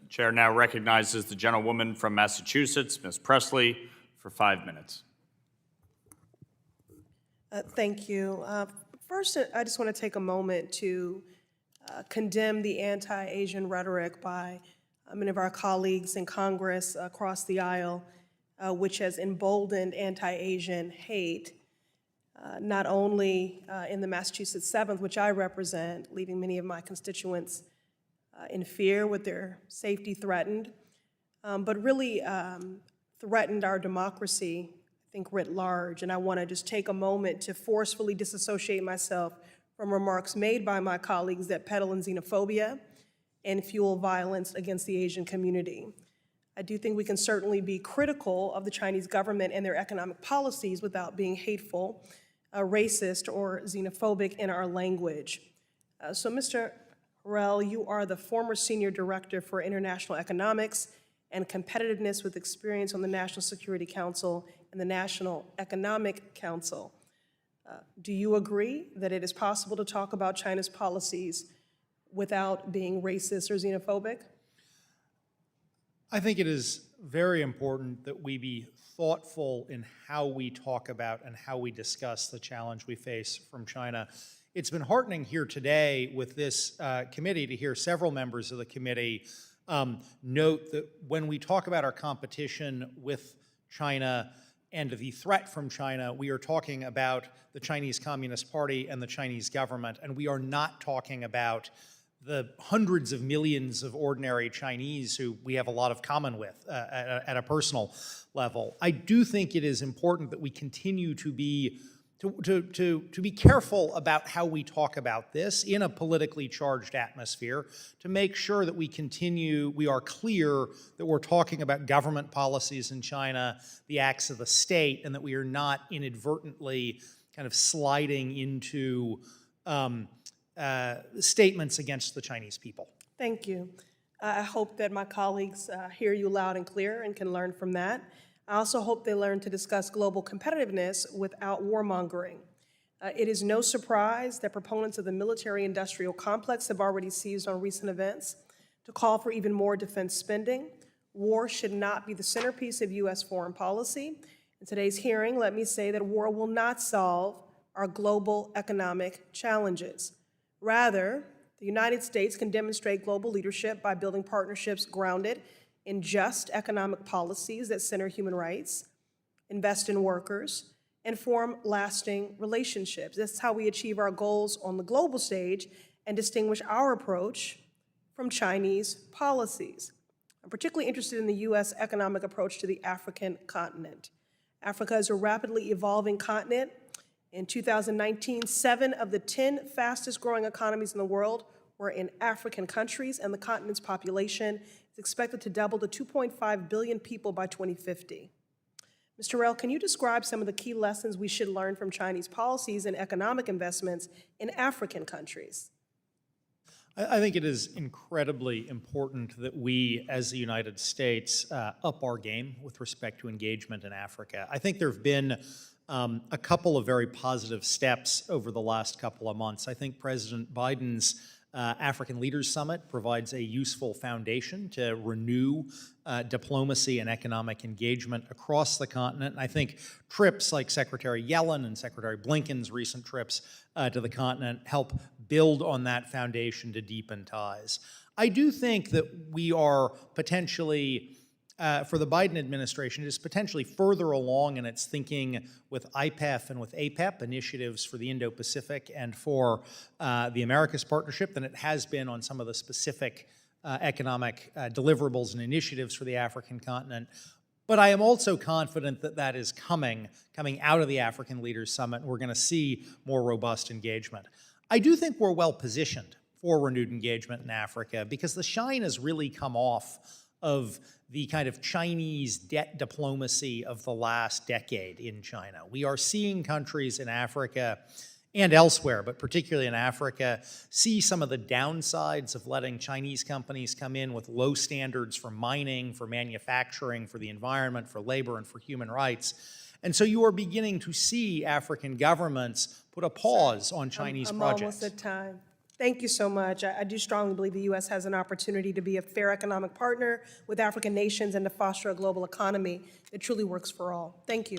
Chair now recognizes the gentlewoman from Massachusetts, Ms. Pressley, for 5 minutes. Thank you. First, I just want to take a moment to condemn the anti-Asian rhetoric by many of our colleagues in Congress across the aisle, which has emboldened anti-Asian hate, not only in the Massachusetts 7th, which I represent, leaving many of my constituents in fear with their safety threatened, but really threatened our democracy, I think, writ large. And I want to just take a moment to forcefully disassociate myself from remarks made by my colleagues that peddle in xenophobia and fuel violence against the Asian community. I do think we can certainly be critical of the Chinese government and their economic policies without being hateful, racist, or xenophobic in our language. So, Mr. Harrell, you are the former Senior Director for International Economics and Competitiveness with experience on the National Security Council and the National Economic Council. Do you agree that it is possible to talk about China's policies without being racist or xenophobic? I think it is very important that we be thoughtful in how we talk about and how we discuss the challenge we face from China. It's been heartening here today with this committee to hear several members of the committee note that when we talk about our competition with China and the threat from China, we are talking about the Chinese Communist Party and the Chinese government, and we are not talking about the hundreds of millions of ordinary Chinese who we have a lot of common with at a personal level. I do think it is important that we continue to be careful about how we talk about this in a politically charged atmosphere, to make sure that we are clear that we're talking about government policies in China, the acts of the state, and that we are not inadvertently kind of sliding into statements against the Chinese people. Thank you. I hope that my colleagues hear you loud and clear and can learn from that. I also hope they learn to discuss global competitiveness without warmongering. It is no surprise that proponents of the military-industrial complex have already seized on recent events to call for even more defense spending. War should not be the centerpiece of U.S. foreign policy. In today's hearing, let me say that war will not solve our global economic challenges. Rather, the United States can demonstrate global leadership by building partnerships grounded in just economic policies that center human rights, invest in workers, and form lasting relationships. That's how we achieve our goals on the global stage and distinguish our approach from Chinese policies. I'm particularly interested in the U.S. economic approach to the African continent. Africa is a rapidly evolving continent. In 2019, 7 of the 10 fastest growing economies in the world were in African countries, and the continent's population is expected to double to 2.5 billion people by 2050. Mr. Harrell, can you describe some of the key lessons we should learn from Chinese policies and economic investments in African countries? I think it is incredibly important that we, as the United States, up our game with respect to engagement in Africa. I think there have been a couple of very positive steps over the last couple of months. I think President Biden's African Leaders Summit provides a useful foundation to renew diplomacy and economic engagement across the continent. And I think trips like Secretary Yellen and Secretary Blinken's recent trips to the continent help build on that foundation to deepen ties. I do think that we are potentially for the Biden administration, it is potentially further along in its thinking with IPEF and with APEP, initiatives for the Indo-Pacific and for the Americas Partnership, than it has been on some of the specific economic deliverables and initiatives for the African continent. But I am also confident that that is coming out of the African Leaders Summit, and we're going to see more robust engagement. I do think we're well positioned for renewed engagement in Africa because the shine has really come off of the kind of Chinese debt diplomacy of the last decade in China. We are seeing countries in Africa and elsewhere, but particularly in Africa, see some of the downsides of letting Chinese companies come in with low standards for mining, for manufacturing, for the environment, for labor, and for human rights. And so you are beginning to see African governments put a pause on Chinese projects. I'm almost at time. Thank you so much. I do strongly believe the U.S. has an opportunity to be a fair economic partner with African nations and to foster a global economy that truly works for all. Thank you.